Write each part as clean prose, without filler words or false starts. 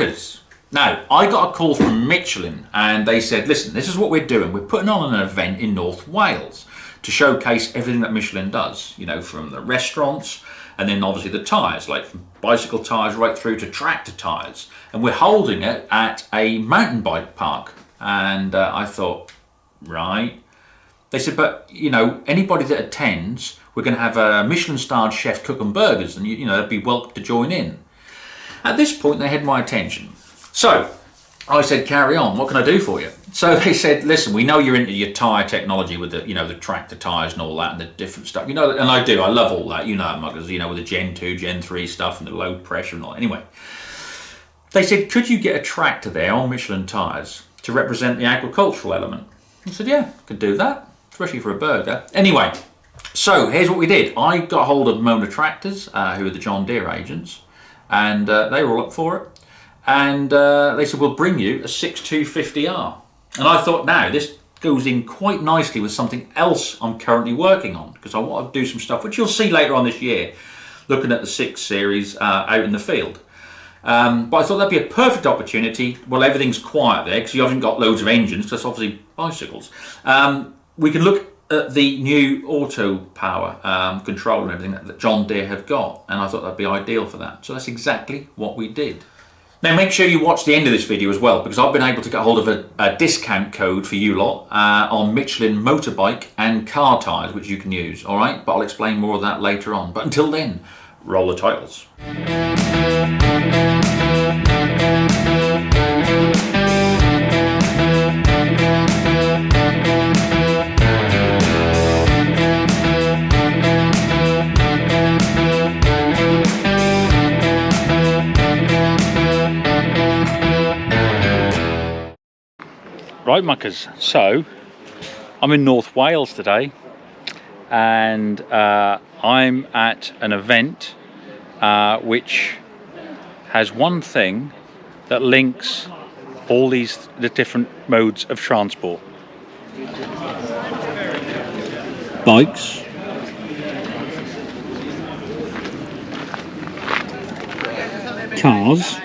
Muckers. Now, I got a call from Michelin and they said, listen, this is what we're doing. We're putting on an event in North Wales to showcase everything that Michelin does, you know, from the restaurants and then obviously the tyres, like from bicycle tyres right through to tractor tyres. And we're holding it at a mountain bike park. And I thought, right. They said, but, you know, anybody that attends, we're going to have a Michelin-starred chef cooking burgers and, you know, they'd be welcome to join in. At this point, they had my attention. So I said, carry on, what can I do for you? So they said, listen, we know you're into your tyre technology with the, you know, the tractor tyres and all that and the different stuff. You know, and I do, I love all that, you know, Muggers, you know, with the Gen 2, Gen 3 stuff and the low pressure and all. Anyway, they said, could you get a tractor there on Michelin tyres to represent the agricultural element? I said, yeah, could do that, especially for a burger. Anyway, so here's what we did. I got hold of Mona Tractors, who are the John Deere agents, and they were all up for it. And they said, we'll bring you a 6250R. And I thought, now, this goes in quite nicely with something else I'm currently working on, because I want to do some stuff, which you'll see later on this year, looking at the 6 Series out in the field. But I thought that'd be a perfect opportunity. Well, everything's quiet there, because you haven't got loads of engines, because that's obviously bicycles. We can look at the new auto power control and everything that John Deere have got, and I thought that'd be ideal for that. So that's exactly what we did. Now make sure you watch the end of this video as well, because I've been able to get hold of a discount code for you lot on Michelin motorbike and car tyres, which you can use, alright? But I'll explain more of that later on. But until then, roll the titles. Right, Muckers, so I'm in North Wales today and I'm at an event which has one thing that links all the different modes of transport. Bikes, cars,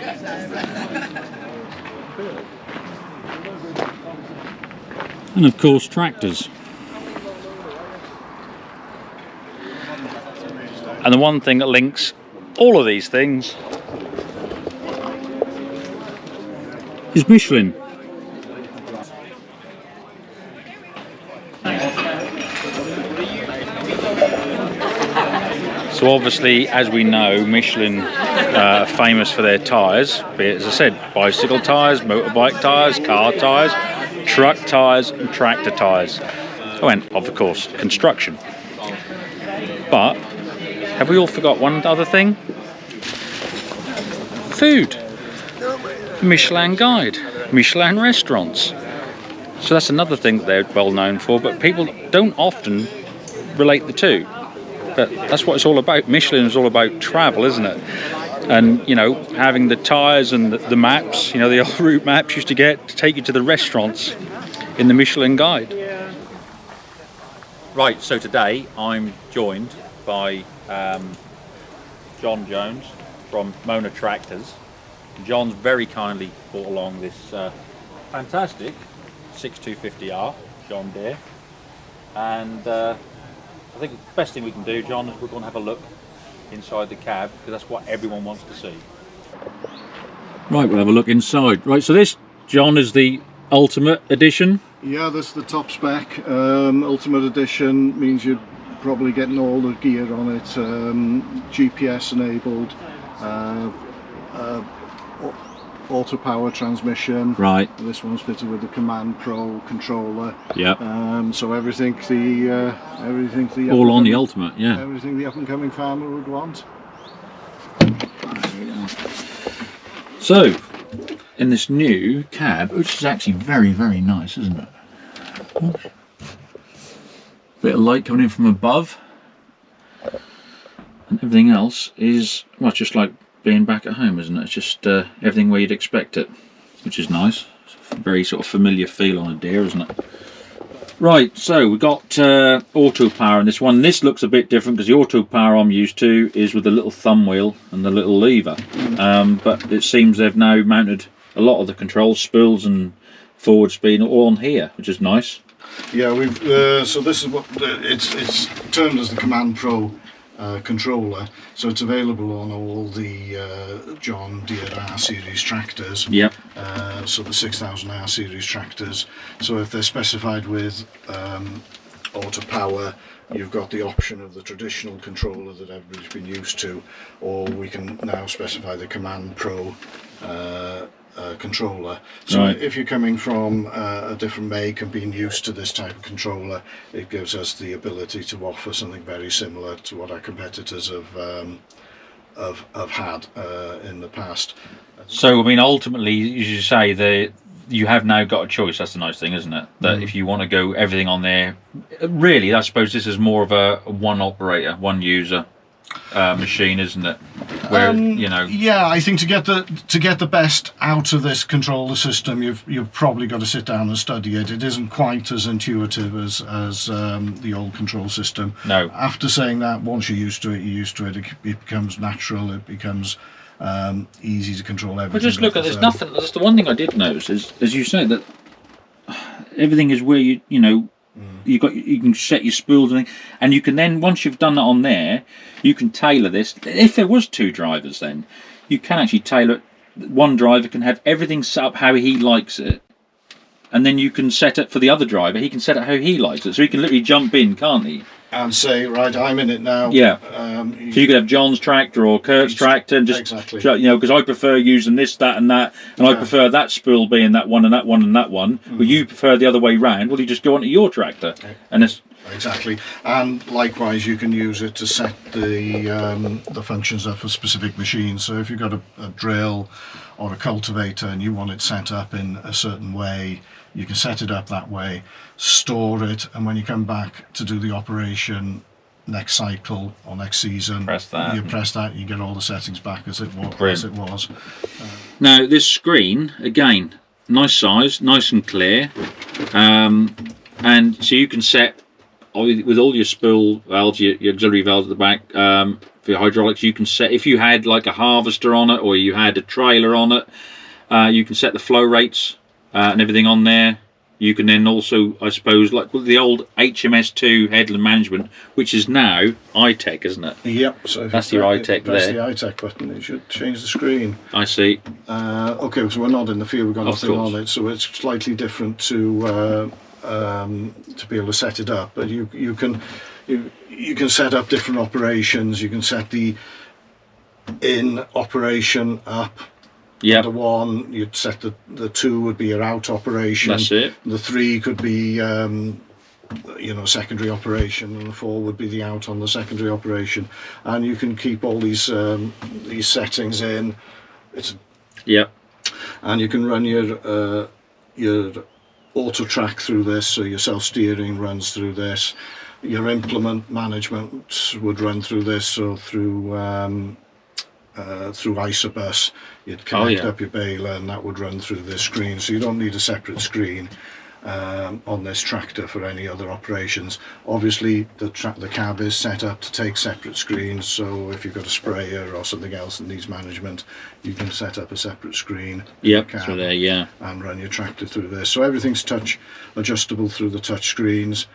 and of course tractors. And the one thing that links all of these things is Michelin. So obviously, as we know, Michelin are famous for their tyres, be it, as I said, bicycle tyres, motorbike tyres, car tyres, truck tyres and tractor tyres. Oh, and of course construction. But have we all forgot one other thing? Food. Michelin guide, Michelin restaurants. So that's another thing that they're well known for, but people don't often relate the two. But that's what it's all about. Michelin is all about travel, isn't it? And, you know, having the tyres and the maps, you know, the old route maps used to get to take you to the restaurants in the Michelin guide. Right, so today I'm joined by John Jones from Mona Tractors. John's very kindly brought along this fantastic 6250R John Deere. And I think the best thing we can do, John, is we're going to have a look inside the cab, because that's what everyone wants to see. Right, we'll have a look inside. Right, so this, John, is the Ultimate Edition? Yeah, that's the top spec. Ultimate Edition means you're probably getting all the gear on it, GPS enabled, auto power transmission. Right. This one's fitted with the CommandPro controller. Yeah. So everything the all on the Ultimate, yeah. Everything the up and coming farmer would want. So, in this new cab, which is actually very, very nice, isn't it? Bit of light coming in from above, and everything else is, well, just like being back at home, isn't it? It's just everything where you'd expect it, which is nice. It's a very sort of familiar feel on a Deere, isn't it? Right, so we've got auto power in this one. This looks a bit different because the auto power I'm used to is with the little thumb wheel and the little lever. But it seems they've now mounted a lot of the controls, spools and forward speed all on here, which is nice. Yeah, we've so this is what it's termed as the CommandPro controller. So it's available on all the John Deere R series tractors. Yep. So the 6000 R series tractors. So if they're specified with auto power, you've got the option of the traditional controller that everybody's been used to, or we can now specify the CommandPro controller. So right. If you're coming from a different make and being used to this type of controller, it gives us the ability to offer something very similar to what our competitors have had in the past. So I mean, ultimately, as you say, you have now got a choice. That's the nice thing, isn't it? That if you want to go everything on there, really, I suppose this is more of a one operator, one user machine, isn't it? Where you know. Yeah, I think to get the best out of this controller system, you've probably got to sit down and study it. It isn't quite as intuitive as the old control system. No. After saying that, once you're used to it, you're used to it. It becomes natural. It becomes easy to control everything. But just look at there's nothing. That's the one thing I did notice is, as you say, that everything is where you know. You can set your spools and you can then, once you've done that on there, you can tailor this. If there was two drivers, then you can actually tailor it. One driver can have everything set up how he likes it, and then you can set it for the other driver. He can set it how he likes it, so he can literally jump in, can't he? And say, right, I'm in it now. Yeah. So you could have John's tractor or Kurt's tractor, and just exactly. You know, because I prefer using this, that, and that, and I prefer that spool being that one and that one and that one. But you prefer the other way round. Well, you just go onto your tractor, and it's exactly. And likewise, you can use it to set the functions up for specific machines. So if you've got a drill or a cultivator and you want it set up in a certain way, you can set it up that way, store it, and when you come back to do the operation next cycle or next season, press that. You press that, you get all the settings back as it was. Now this screen, again, nice size, nice and clear, and so you can set with all your spool valves, your auxiliary valves at the back, for your hydraulics. You can set, if you had like a harvester on it or you had a trailer on it, you can set the flow rates and everything on there. You can then also, I suppose, like with the old HMS2 headland management, which is now iTech, isn't it? Yep. So that's your iTech there. That's the iTech button. It should change the screen. I see. Okay, so we're not in the field. We've got nothing on it, so it's slightly different to be able to set it up. But you can set up different operations. You can set the in operation up. Yeah. The 1, you'd set the 2 would be your out operation. That's it. The 3 could be secondary operation, and the 4 would be the out on the secondary operation. And you can keep all these settings in. And you can run your auto track through this, so your self-steering runs through this. Your implement management would run through this, so through Isobus, you'd connect up your baler, and that would run through this screen. So you don't need a separate screen on this tractor for any other operations. Obviously, the cab is set up to take separate screens. So if you've got a sprayer or something else that needs management, you can set up a separate screen. Yep, through there, yeah. And run your tractor through this. So everything's touch adjustable through the touch screens.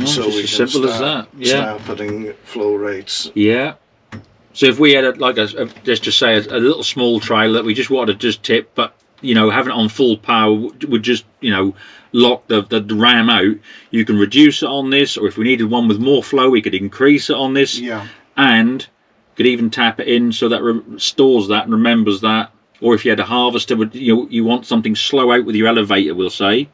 So it's as simple as that. Yeah. Start putting flow rates. Yeah. So if we had let's just say a little small trailer that we just wanted to just tip, but having it on full power would just lock the ram out. You can reduce it on this, or if we needed one with more flow, we could increase it on this. Yeah. And could even tap it in so that stores that and remembers that. Or if you had a harvester, you want something slow out with your elevator, we'll say.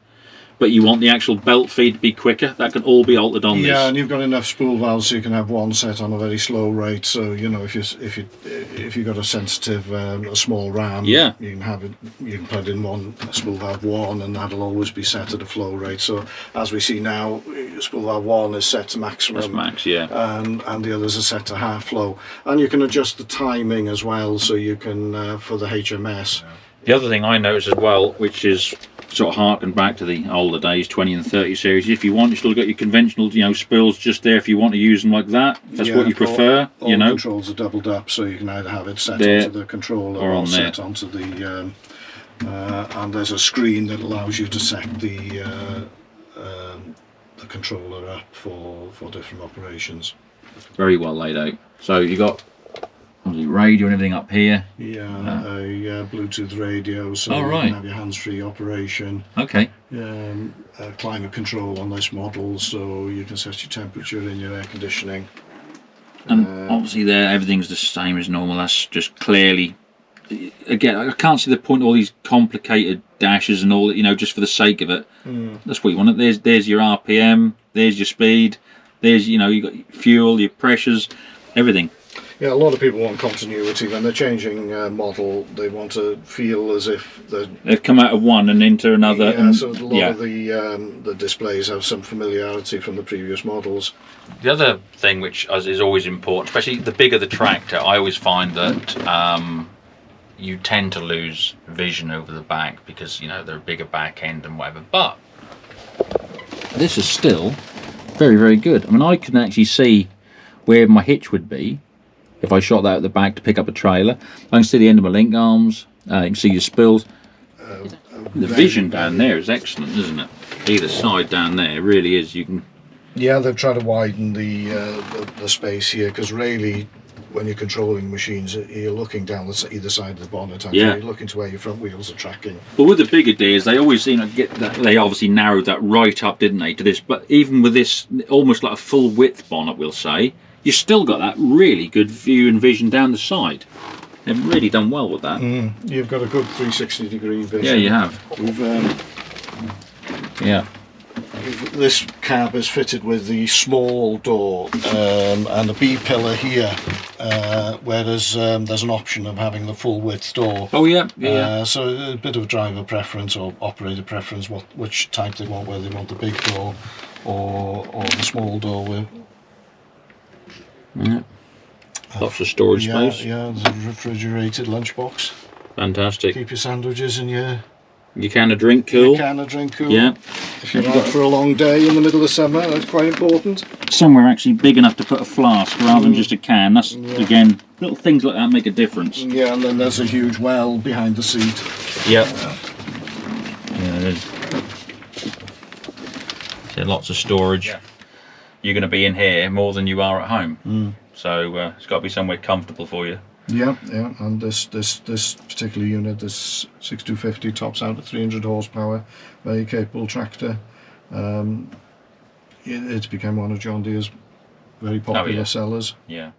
but you want the actual belt feed to be quicker, that can all be altered on this. Yeah, and you've got enough spool valves so you can have one set on a very slow rate. So you know, if you've got a sensitive a small ram, yeah, you can plug in one spool valve 1, and that'll always be set at a flow rate. So as we see now, spool valve 1 is set to maximum. That's max, yeah. And the others are set to half flow, and you can adjust the timing as well. So you can for the HMS. The other thing I noticed as well, which is sort of harken back to the older days, 20 and 30 series, if you want, you still got your conventional, you know, spools just there if you want to use them like that. If that's what you prefer, all you know. Controls are doubled up, so you can either have it set there, onto the controller or set onto the and there's a screen that allows you to set the controller up for different operations. Very well laid out. So you got the radio and everything up here. Yeah, a Bluetooth radio, so you can have your hands-free operation. Okay. Climate control on this model, so you can set your temperature and your air conditioning. And obviously there, everything's the same as normal. That's just clearly, again, I can't see the point of all these complicated dashes and all that, you know, just for the sake of it. That's what you want. There's your RPM, there's your speed, there's, you know, you got your fuel, your pressures, everything. Yeah, a lot of people want continuity. When they're changing model, they want to feel as if they've come out of one and into another. Yeah, so a lot of the displays have some familiarity from the previous models. The other thing which is always important, especially the bigger the tractor, I always find that you tend to lose vision over the back because, you know, they're a bigger back end and whatever. But this is still very, very good. I mean, I can actually see where my hitch would be if I shot that at the back to pick up a trailer. I can see the end of my link arms, you can see your spills. The vision down there is excellent, isn't it? Either side down there, it really is. You can. Yeah, they've tried to widen the space here, because really, when you're controlling machines, you're looking down either side of the bonnet, and you're looking to where your front wheels are tracking. But with the bigger Deeres, they always seem to get that. They obviously narrowed that right up, didn't they, to this? But even with this, almost like a full width bonnet, we'll say, you still got that really good view and vision down the side. They've really done well with that. You've got a good 360-degree vision. Yeah, you have. This cab is fitted with the small door and a B-pillar here, whereas there's an option of having the full width door. Oh yeah. So a bit of driver preference or operator preference, which type they want, whether they want the big door or the small door. Lots of storage space. Yeah, there's a refrigerated lunchbox. Fantastic. Keep your sandwiches and your can of drink cool. Yeah. If you're out for a long day in the middle of summer, that's quite important. Somewhere actually big enough to put a flask rather than just a can. That's again, little things like that make a difference. Yeah, and then there's a huge well behind the seat. Yep. Yeah, it is. So lots of storage. Yeah. You're going to be in here more than you are at home. So it's got to be somewhere comfortable for you. Yeah, and this particular unit, this 6250, tops out at 300 horsepower, very capable tractor. It's become one of John Deere's very popular sellers. Yeah.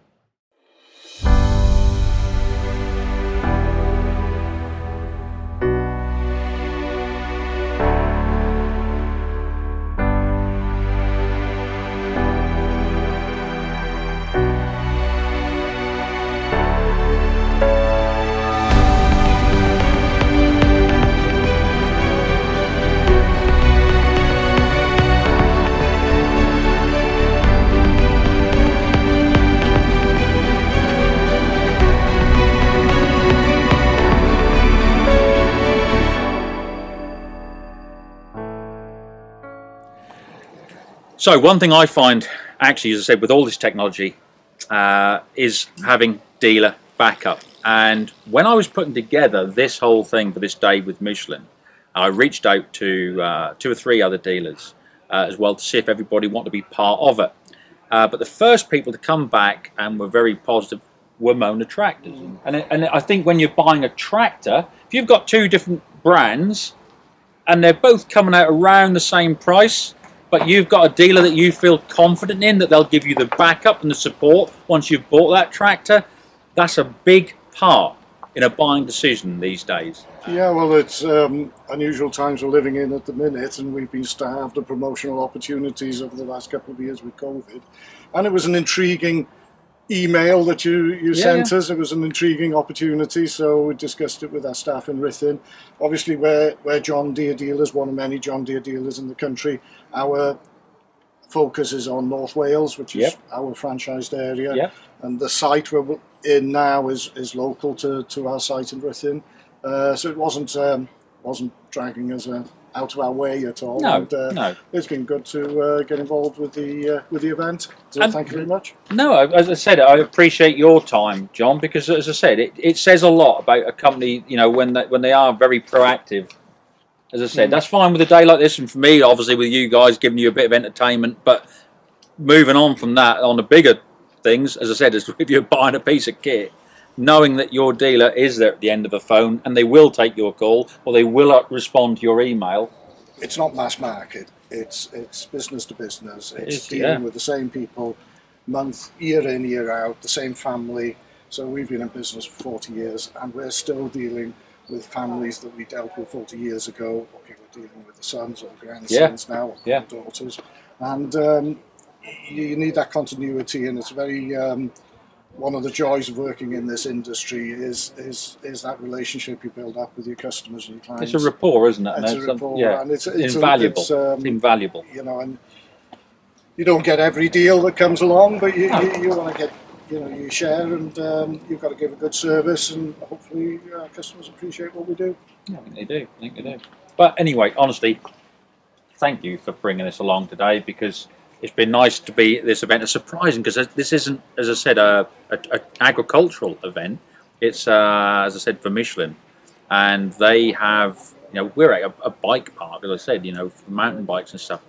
So one thing I find, actually, as I said, with all this technology, is having dealer backup. And when I was putting together this whole thing for this day with Michelin, I reached out to 2 or 3 other dealers as well to see if everybody wanted to be part of it. But the first people to come back and were very positive were Mona tractors. And I think when you're buying a tractor, if you've got 2 different brands and they're both coming out around the same price, but you've got a dealer that you feel confident in, that they'll give you the backup and the support once you've bought that tractor, that's a big part in a buying decision these days? Yeah, well, it's unusual times we're living in at the minute, and we've been starved of promotional opportunities over the last couple of years with COVID. And it was an intriguing email that you sent us. It was an intriguing opportunity, so we discussed it with our staff in Ruthin. Obviously, we're John Deere dealers, one of many John Deere dealers in the country. Our focus is on North Wales, which is our franchised area, and the site we're in now is local to our site in Ruthin. So it wasn't dragging us out of our way at all. No, no. It's been good to get involved with the event. So thank you very much. No, as I said, I appreciate your time, John, because as I said, it says a lot about a company. You know, when they are very proactive. As I said, that's fine with a day like this, and for me, obviously, with you guys giving you a bit of entertainment. But moving on from that, on the bigger things, as I said, is if you're buying a piece of kit, knowing that your dealer is there at the end of the phone and they will take your call or they will respond to your email. It's not mass market. It's business to business. It's dealing with the same people, year in, year out, the same family. So we've been in business for 40 years, and we're still dealing with families that we dealt with 40 years ago. Okay, we're dealing with the sons or the grandsons now, or the daughters, and you need that continuity. And it's very one of the joys of working in this industry is that relationship you build up with your customers and your clients. It's a rapport, isn't it? It's a rapport, and it's invaluable. It's invaluable. You know, and you don't get every deal that comes along, but you want to get. You know, you share, and you've got to give a good service, and hopefully our customers appreciate what we do. Yeah, I think they do. I think they do. But anyway, honestly, thank you for bringing this along today, because it's been nice to be at this event. It's surprising because this isn't, as I said, a agricultural event. It's, as I said, for Michelin, and they have, you know, we're at a bike park, as I said, you know, for mountain bikes and stuff.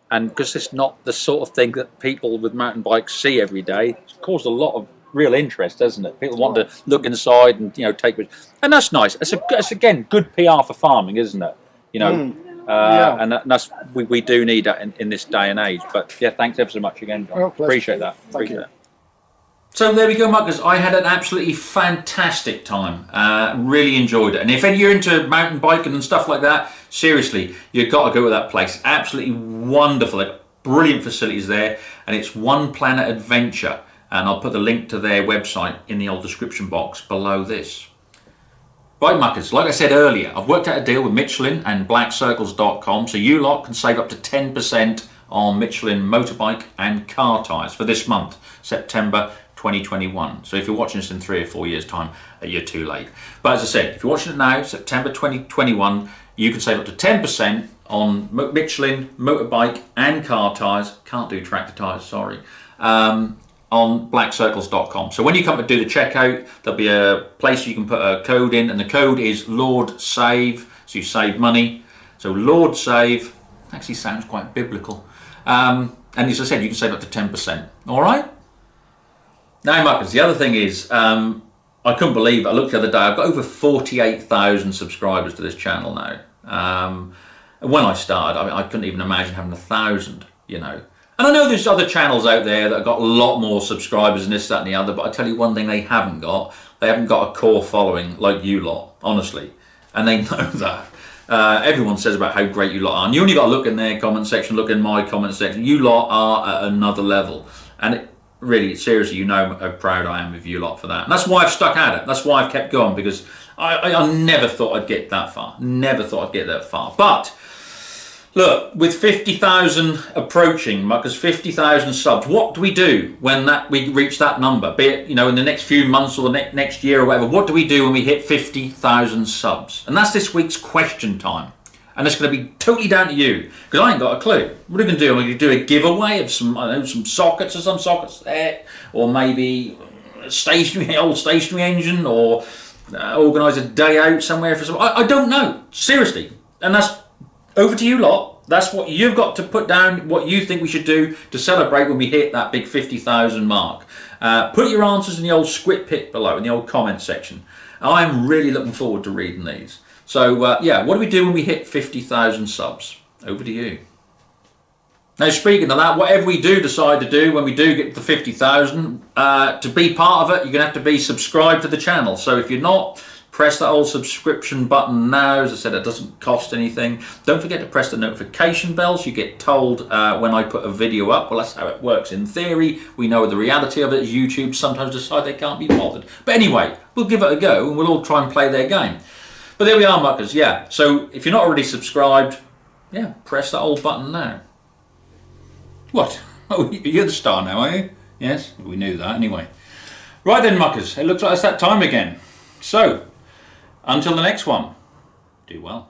And because it's not the sort of thing that people with mountain bikes see every day, it's caused a lot of real interest, doesn't it? People want to look inside and, you know, take, and that's nice. It's again good PR for farming, isn't it? You know, and that's we do need that in this day and age. But yeah, thanks ever so much again, John. Appreciate that. Appreciate that. So there we go, Muckers. I had an absolutely fantastic time. Really enjoyed it. And if you're into mountain biking and stuff like that, seriously, you've got to go to that place. Absolutely wonderful. They've got brilliant facilities there. And it's OnePlanet Adventure. And I'll put the link to their website in the old description box below this. Right, Muckers, like I said earlier, I've worked out a deal with Michelin and blackcircles.com, so you lot can save up to 10% on Michelin motorbike and car tyres for this month, September 2021. So if you're watching this in 3 or 4 years' time, you're too late. But as I said, if you're watching it now, September 2021, you can save up to 10% on Michelin motorbike and car tyres. Can't do tractor tyres, sorry. On blackcircles.com. So when you come to do the checkout, there'll be a place you can put a code in, and the code is Lord Save, so you save money. So Lord Save actually sounds quite biblical. And as I said, you can save up to 10%. All right? Now, Muckers, the other thing is, I couldn't believe it. I looked the other day, I've got over 48,000 subscribers to this channel now. When I started, I couldn't even imagine having 1,000, you know. And I know there's other channels out there that have got a lot more subscribers and this, that and the other, but I tell you one thing they haven't got a core following like you lot, honestly. And they know that. Everyone says about how great you lot are. And you only got to look in their comment section, look in my comment section. You lot are at another level. And really, seriously, you know how proud I am of you lot for that. And that's why I've stuck at it. That's why I've kept going, because I never thought I'd get that far. Never thought I'd get that far. But look, with 50,000 approaching, Muckers, 50,000 subs, what do we do when we reach that number? Be it, you know, in the next few months or the next year or whatever, what do we do when we hit 50,000 subs? And that's this week's question time. And it's going to be totally down to you, because I ain't got a clue. What are we going to do? Are we going to do a giveaway of some, I don't know, some sockets or some sockets there, or maybe a old stationary engine, or organise a day out somewhere for some? I don't know, seriously. And that's over to you lot. That's what you've got to put down, what you think we should do to celebrate when we hit that big 50,000 mark. Put your answers in the old squid pit below, in the old comment section. I'm really looking forward to reading these. So yeah, what do we do when we hit 50,000 subs? Over to you. Now, speaking of that, whatever we do decide to do when we do get to 50,000, to be part of it, you're going to have to be subscribed to the channel. So if you're not, press that old subscription button now. As I said, it doesn't cost anything. Don't forget to press the notification bell so you get told when I put a video up. Well, that's how it works in theory. We know the reality of it is YouTube sometimes decide they can't be bothered. But anyway, we'll give it a go and we'll all try and play their game. But there we are, muckers. Yeah, so if you're not already subscribed, yeah, press that old button now. What? Oh, you're the star now, are you? Yes, we knew that anyway. Right then, muckers, it looks like it's that time again. So, until the next one, do well.